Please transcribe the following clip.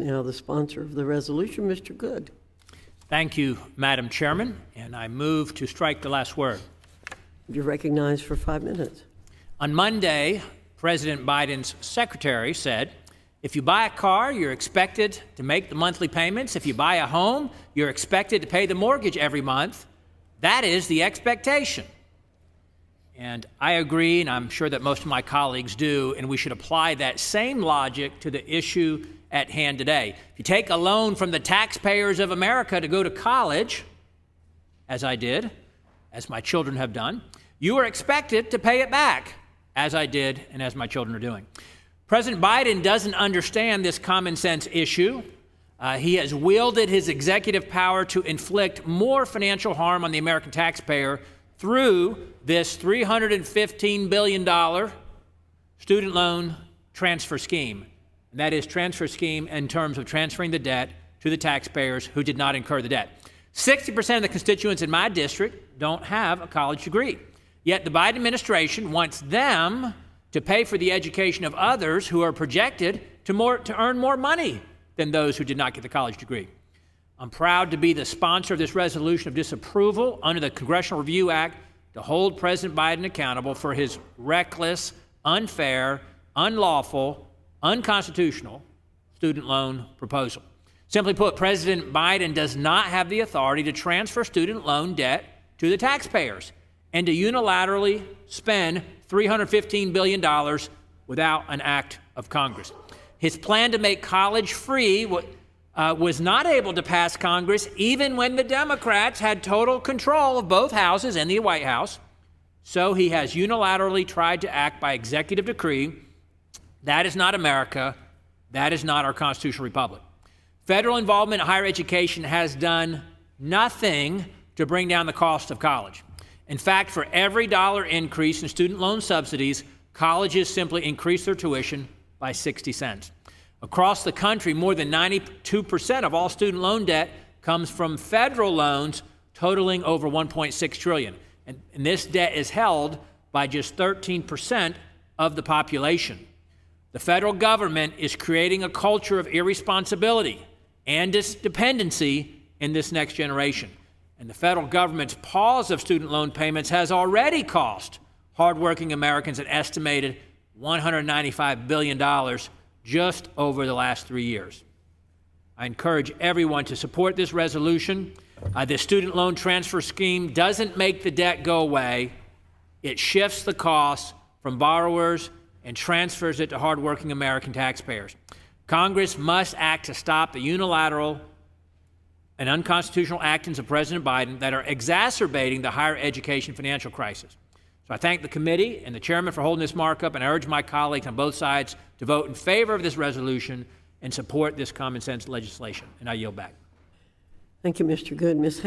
Now, the sponsor of the resolution, Mr. Good. Thank you, Madam Chairman, and I move to strike the last word. You're recognized for 5 minutes. On Monday, President Biden's secretary said, if you buy a car, you're expected to make the monthly payments. If you buy a home, you're expected to pay the mortgage every month. That is the expectation. And I agree, and I'm sure that most of my colleagues do, and we should apply that same logic to the issue at hand today. If you take a loan from the taxpayers of America to go to college, as I did, as my children have done, you are expected to pay it back, as I did and as my children are doing. President Biden doesn't understand this common sense issue. He has wielded his executive power to inflict more financial harm on the American taxpayer through this $315 billion student loan transfer scheme. And that is transfer scheme in terms of transferring the debt to the taxpayers who did not incur the debt. 60% of the constituents in my district don't have a college degree. Yet the Biden administration wants them to pay for the education of others who are projected to earn more money than those who did not get the college degree. I'm proud to be the sponsor of this resolution of disapproval under the Congressional Review Act to hold President Biden accountable for his reckless, unfair, unlawful, unconstitutional student loan proposal. Simply put, President Biden does not have the authority to transfer student loan debt to the taxpayers and to unilaterally spend $315 billion without an act of Congress. His plan to make college free was not able to pass Congress even when the Democrats had total control of both houses and the White House. So he has unilaterally tried to act by executive decree. That is not America. That is not our constitutional republic. Federal involvement in higher education has done nothing to bring down the cost of college. In fact, for every dollar increase in student loan subsidies, colleges simply increase their tuition by 60 cents. Across the country, more than 92% of all student loan debt comes from federal loans totaling over $1.6 trillion. And this debt is held by just 13% of the population. The federal government is creating a culture of irresponsibility and dependency in this next generation. And the federal government's pause of student loan payments has already cost hardworking Americans an estimated $195 billion just over the last 3 years. I encourage everyone to support this resolution. The student loan transfer scheme doesn't make the debt go away. It shifts the costs from borrowers and transfers it to hardworking American taxpayers. Congress must act to stop the unilateral and unconstitutional actions of President Biden that are exacerbating the higher education financial crisis. So I thank the committee and the chairman for holding this markup, and I urge my colleagues on both sides to vote in favor of this resolution and support this common sense legislation. And I yield back. Thank you, Mr. Good. Ms.